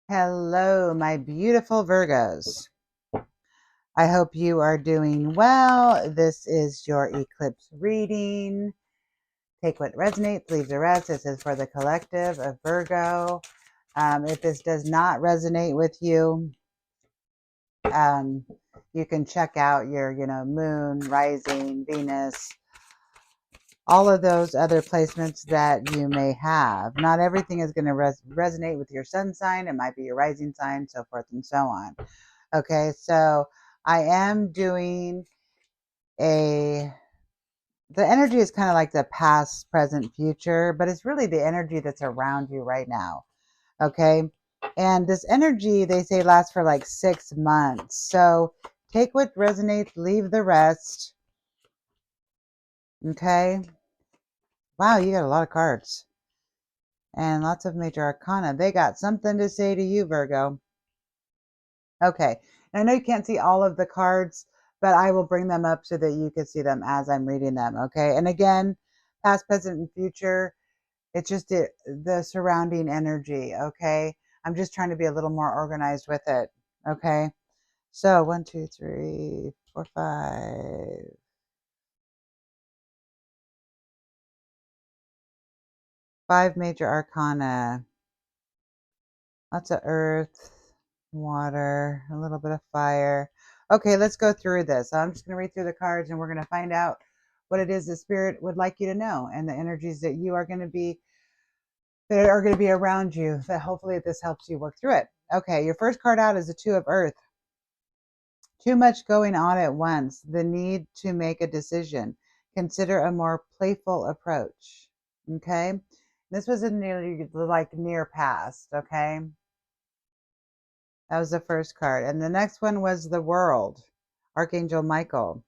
Hello, my beautiful Virgos. I hope you are doing well. This is your eclipse reading. Take what resonates, leave the rest. This is for the collective of Virgo. If this does not resonate with you, um, you can check out your, moon, rising, Venus, all of those other placements that you may have. Not everything is going to resonate with your sun sign. It might be your rising sign, so forth and so on. Okay, so I am doing the energy is kind of like the past, present, future, but it's really the energy that's around you right now. Okay, and this energy, they say, lasts for like 6 months. So take what resonates, leave the rest. Okay, wow, you got a lot of cards and lots of major arcana. They got something to say to you, Virgo. Okay. And I know you can't see all of the cards, but I will bring them up so that you can see them as I'm reading them. Okay. And again, past, present, and future, it's just the surrounding energy. Okay. I'm just trying to be a little more organized with it. Okay. So 1, 2, 3, 4, 5. 5 major arcana. Lots of earth, water, a little bit of fire. Okay, let's go through this. I'm just going to read through the cards and we're going to find out what it is the spirit would like you to know and the energies that are going to be around you, that hopefully this helps you work through it. Okay, your first card out is the 2 of earth. Too much going on at once. The need to make a decision. Consider a more playful approach. Okay, this was in near past. Okay, that was the first card. And the next one was the World, Archangel Michael.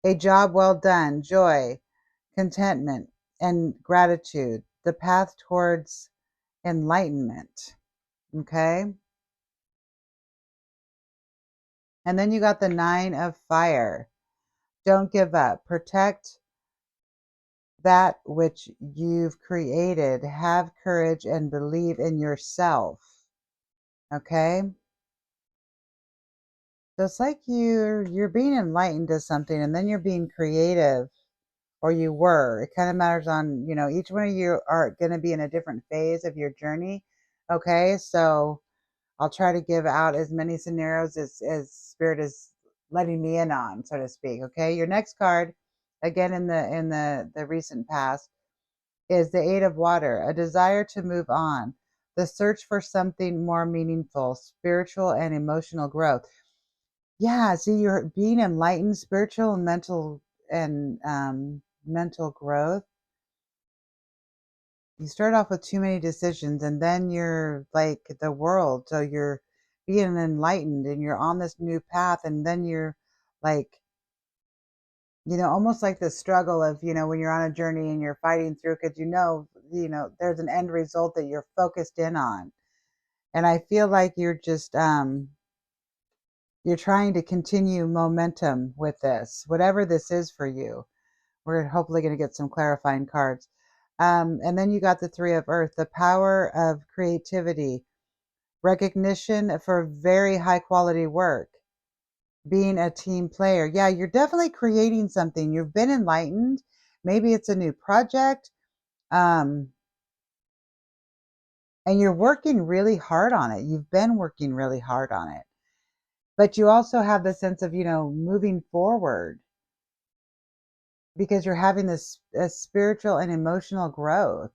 A job well done, joy, contentment, and gratitude. The path towards enlightenment. Okay. And then you got the 9 of fire. Don't give up. Protect that which you've created. Have courage and believe in yourself. Okay. So it's like you're being enlightened to something and then you're being creative, or you were. It kind of matters on, each one of you are going to be in a different phase of your journey. Okay. So I'll try to give out as many scenarios as spirit is letting me in on, so to speak. Okay. Your next card, again in the recent past, is the 8 of water, a desire to move on, the search for something more meaningful, spiritual and emotional growth. Yeah, see, you're being enlightened, spiritual and mental growth. You start off with too many decisions and then you're like the world. So you're being enlightened and you're on this new path, and then you're like, almost like the struggle of, when you're on a journey and you're fighting through, because there's an end result that you're focused in on. And I feel like you're trying to continue momentum with this, whatever this is for you. We're hopefully going to get some clarifying cards. And then you got the 3 of earth, the power of creativity, recognition for very high quality work, being a team player. Yeah, you're definitely creating something. You've been enlightened. Maybe it's a new project. Um, and you're working really hard on it. You've been working really hard on it. But you also have the sense of, moving forward, because you're having this spiritual and emotional growth.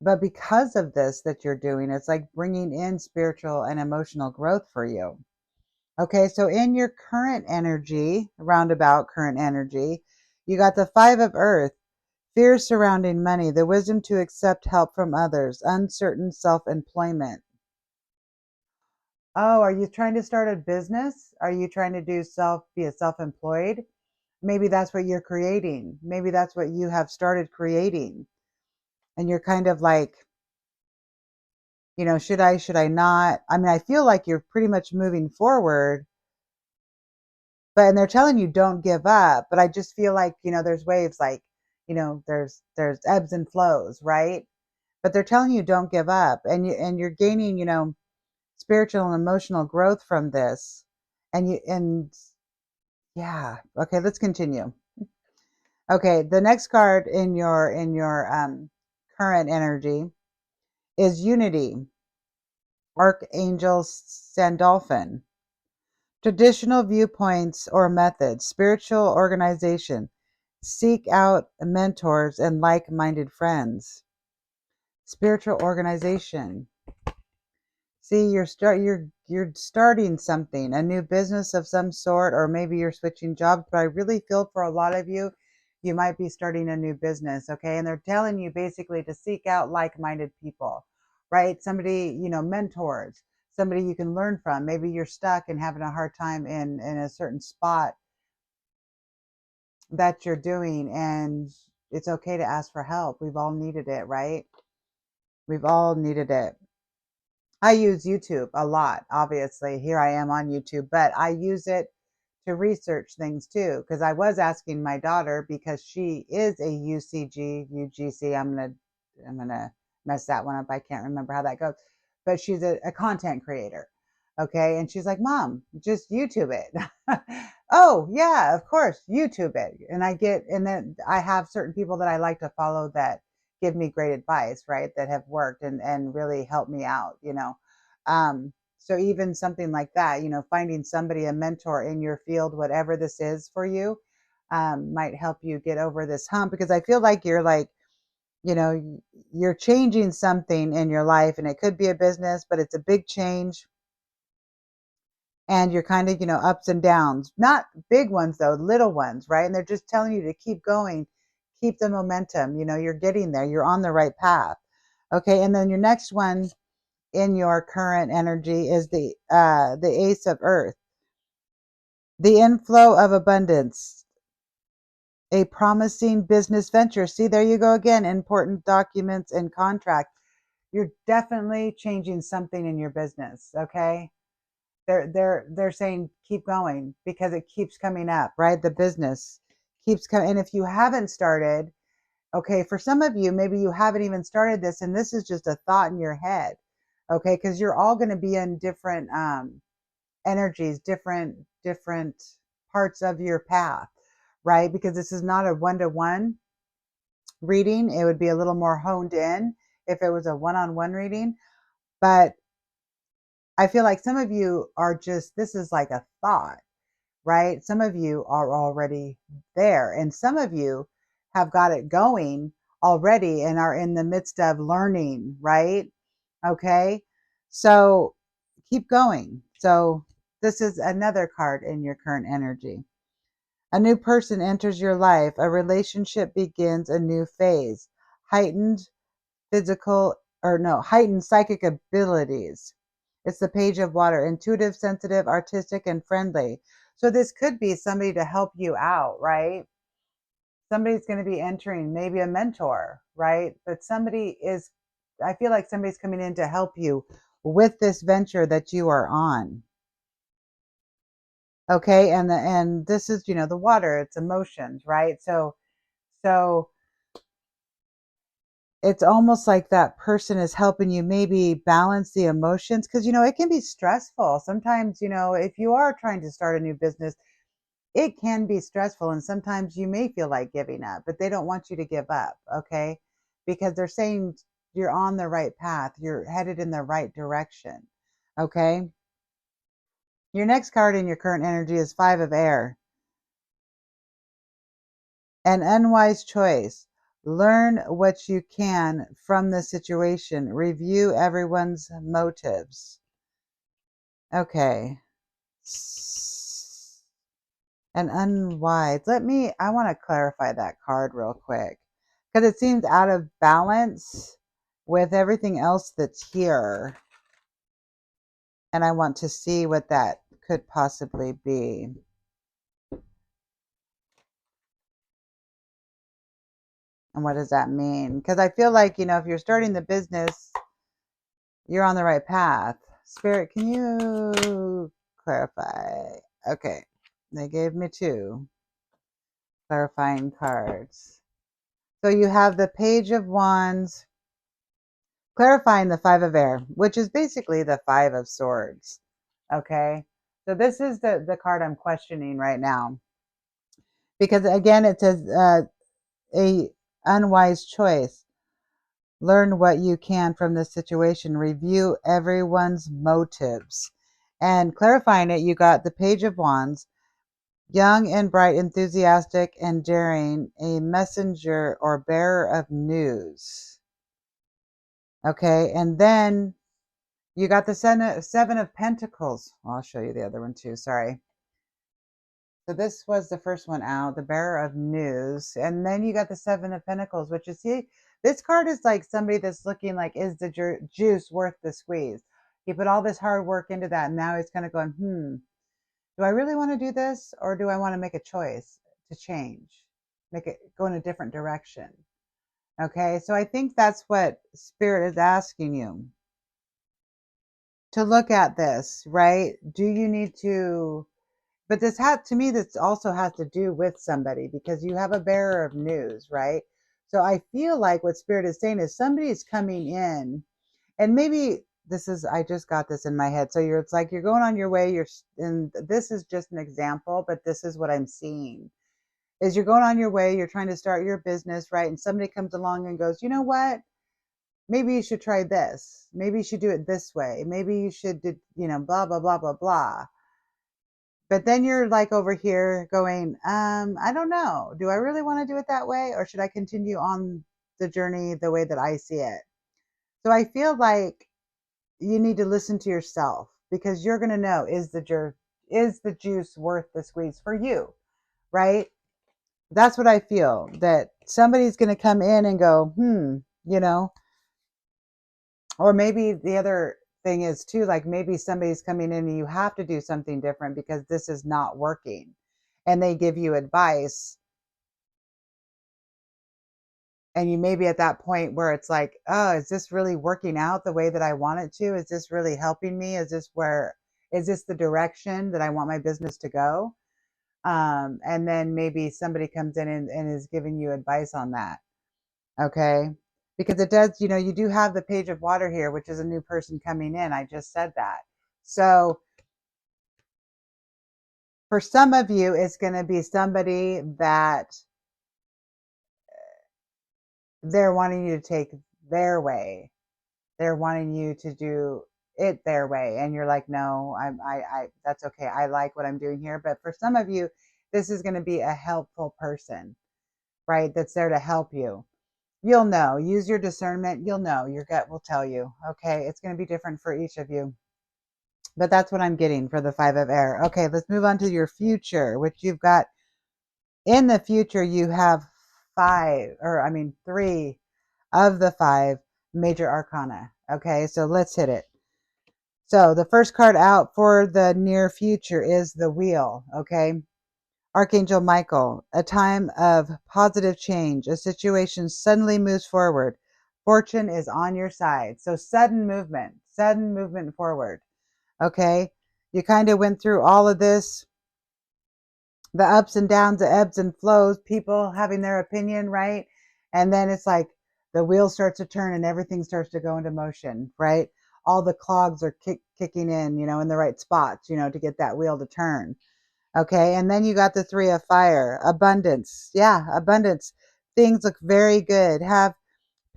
But because of this that you're doing, it's like bringing in spiritual and emotional growth for you. Okay, so in your current energy, roundabout current energy, you got the 5 of earth, fears surrounding money, the wisdom to accept help from others, uncertain self-employment. Oh, are you trying to start a business? Are you trying to be a self-employed? Maybe that's what you're creating. Maybe that's what you have started creating. And you're kind of like, should I not? I mean, I feel like you're pretty much moving forward, and they're telling you don't give up, but I just feel like, there's waves, like, there's ebbs and flows, right? but they're telling you don't give up, and you're gaining, spiritual and emotional growth from this. And yeah, okay, let's continue. Okay, the next card in your current energy is Unity, Archangel Sandalphon. Traditional viewpoints or methods, spiritual organization. Seek out mentors and like-minded friends. Spiritual organization. See, you're starting something, a new business of some sort, or maybe you're switching jobs, but I really feel for a lot of you, you might be starting a new business, okay? And they're telling you basically to seek out like-minded people, right? Somebody, mentors, somebody you can learn from. Maybe you're stuck and having a hard time in a certain spot that you're doing, and it's okay to ask for help. We've all needed it, right? We've all needed it. I use YouTube a lot, obviously. Here I am on YouTube, but I use it to research things too. Because I was asking my daughter, because she is a UCG, UGC. I'm gonna mess that one up. I can't remember how that goes. But she's a content creator. Okay. And she's like, Mom, just YouTube it. Oh, yeah, of course, YouTube it. And then I have certain people that I like to follow that give me great advice, right? That have worked and really helped me out. So even something like that, finding somebody, a mentor in your field, whatever this is for you, might help you get over this hump, because I feel like you know, you're changing something in your life, and it could be a business, but it's a big change, and you're kind of, ups and downs, not big ones though, little ones, right? And they're just telling you to keep going, keep the momentum, you're getting there, you're on the right path. Okay. And then your next one in your current energy is the Ace of Earth, the inflow of abundance, a promising business venture. See, there you go again, important documents and contract. You're definitely changing something in your business. Okay. They're saying keep going, because it keeps coming up, right? The business keeps coming. And if you haven't started, okay, for some of you, maybe you haven't even started this, and this is just a thought in your head. Okay, because you're all going to be in different energies, different parts of your path, right? Because this is not a one-to-one reading. It would be a little more honed in if it was a one-on-one reading. But I feel like some of you are just, this is like a thought, right? Some of you are already there, and some of you have got it going already and are in the midst of learning, right? Okay. So keep going. So this is another card in your current energy. A new person enters your life. A relationship begins a new phase. Heightened physical, or no, heightened psychic abilities. It's the Page of Water, intuitive, sensitive, artistic, and friendly. So this could be somebody to help you out, right? Somebody's going to be entering, maybe a mentor, right? But I feel like somebody's coming in to help you with this venture that you are on. Okay. And this is, the water, it's emotions, right? So it's almost like that person is helping you maybe balance the emotions, because it can be stressful sometimes. If you are trying to start a new business, it can be stressful, and sometimes you may feel like giving up, but they don't want you to give up. Okay, because they're saying you're on the right path, you're headed in the right direction. Okay, your next card in your current energy is Five of Air. An unwise choice. Learn what you can from the situation. Review everyone's motives. Okay. And unwise. I want to clarify that card real quick, because it seems out of balance with everything else that's here. And I want to see what that could possibly be. And what does that mean? Because I feel like, if you're starting the business, you're on the right path. Spirit, can you clarify? Okay. They gave me two clarifying cards. So you have the Page of Wands clarifying the Five of Air, which is basically the Five of Swords. Okay. So this is the card I'm questioning right now. Because again, it says a unwise choice. Learn what you can from this situation. Review everyone's motives. And clarifying it, you got the Page of Wands, young and bright, enthusiastic and daring, a messenger or bearer of news. Okay, and then you got the Seven of Pentacles. Well, I'll show you the other one too, sorry. So this was the first one out, the bearer of news. And then you got the Seven of Pentacles, which is, see, this card is like somebody that's looking like, is the juice worth the squeeze? He put all this hard work into that, and now he's kind of going, do I really want to do this? Or do I want to make a choice to change, make it go in a different direction? Okay, so I think that's what Spirit is asking you to look at this, right? Do you need to, but this had, to me, this also has to do with somebody because you have a bearer of news, right? So I feel like what Spirit is saying is somebody is coming in, and maybe this is, I just got this in my head. So it's like you're going on your way, and this is just an example, but this is what I'm seeing is you're going on your way, you're trying to start your business, right? And somebody comes along and goes, you know what? Maybe you should try this. Maybe you should do it this way. Maybe you should do, blah, blah, blah, blah, blah. But then you're like over here going, I don't know. Do I really want to do it that way? Or should I continue on the journey the way that I see it? So I feel like you need to listen to yourself because you're going to know, is the juice worth the squeeze for you? Right? That's what I feel, that somebody's going to come in and go, you know, or maybe the other thing is too, like maybe somebody's coming in and you have to do something different because this is not working. And they give you advice. And you may be at that point where it's like, oh, is this really working out the way that I want it to? Is this really helping me? Is this the direction that I want my business to go? And then maybe somebody comes in and is giving you advice on that. Okay. Because it does, you do have the Page of Water here, which is a new person coming in. I just said that. So for some of you, it's going to be somebody that they're wanting you to take their way. They're wanting you to do it their way. And you're like, no, that's okay. I like what I'm doing here. But for some of you, this is going to be a helpful person, right? That's there to help you. You'll know, use your discernment. You'll know, your gut will tell you. Okay. It's going to be different for each of you, but that's what I'm getting for the Five of Air. Okay. Let's move on to your future, which you've got in the future. You have three of the five major arcana. Okay. So let's hit it. So the first card out for the near future is the Wheel. Okay. Archangel Michael, a time of positive change. A situation suddenly moves forward. Fortune is on your side. So sudden movement forward. Okay. You kind of went through all of this, the ups and downs, the ebbs and flows, people having their opinion, right? And then it's like the wheel starts to turn and everything starts to go into motion, right? All the clogs are kicking in, in the right spots, to get that wheel to turn. Okay. And then you got the Three of Fire, abundance. Yeah, abundance. Things look very good. Have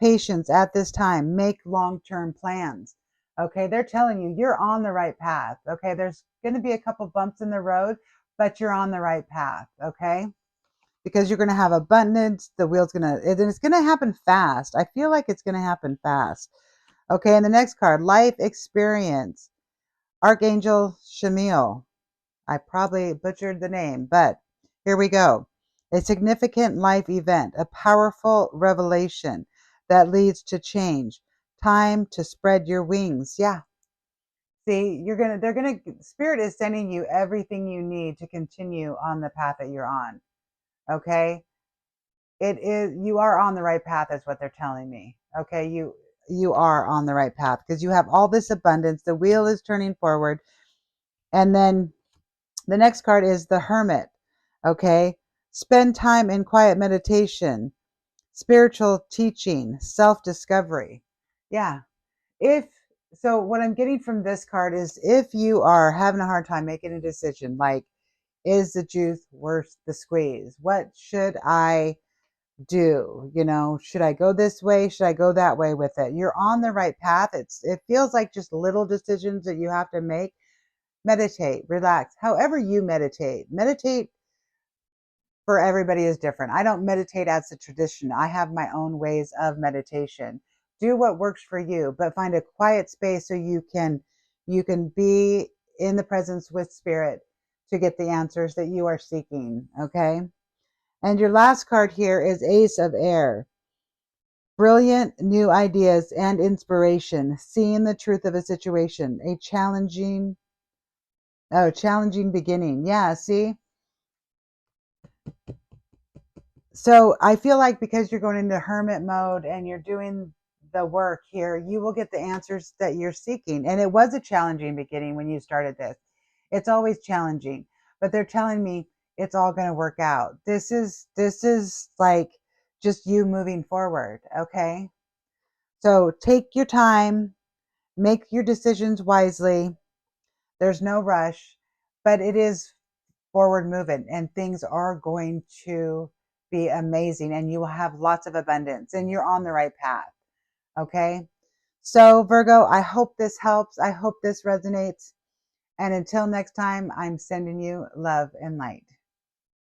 patience at this time. Make long-term plans. Okay. They're telling you you're on the right path. Okay. There's going to be a couple bumps in the road, but you're on the right path. Okay. Because you're going to have abundance. The wheel's going to, and it's going to happen fast. I feel like it's going to happen fast. Okay. And the next card, life experience. Archangel Shamiel. I probably butchered the name, but here we go. A significant life event, a powerful revelation that leads to change. Time to spread your wings. Yeah. See, Spirit is sending you everything you need to continue on the path that you're on. Okay. You are on the right path is what they're telling me. Okay. You are on the right path because you have all this abundance. The wheel is turning forward. And then the next card is the Hermit. Okay. Spend time in quiet meditation, spiritual teaching, self-discovery. Yeah. If so, what I'm getting from this card is if you are having a hard time making a decision, like, is the juice worth the squeeze? What should I do? Should I go this way? Should I go that way with it? You're on the right path. It feels like just little decisions that you have to make. Meditate, relax. However you meditate for everybody is different. I don't meditate as a tradition. I have my own ways of meditation. Do what works for you, but find a quiet space so you can be in the presence with spirit to get the answers that you are seeking, okay? And your last card here is Ace of Air. Brilliant new ideas and inspiration, seeing the truth of a situation, a challenging beginning. Yeah, see? So I feel like because you're going into hermit mode and you're doing the work here, you will get the answers that you're seeking. And it was a challenging beginning when you started this. It's always challenging, but they're telling me it's all going to work out. This is like just you moving forward, okay? So take your time, make your decisions wisely. There's no rush, but it is forward movement and things are going to be amazing and you will have lots of abundance and you're on the right path. Okay. So, Virgo, I hope this helps. I hope this resonates. And until next time, I'm sending you love and light.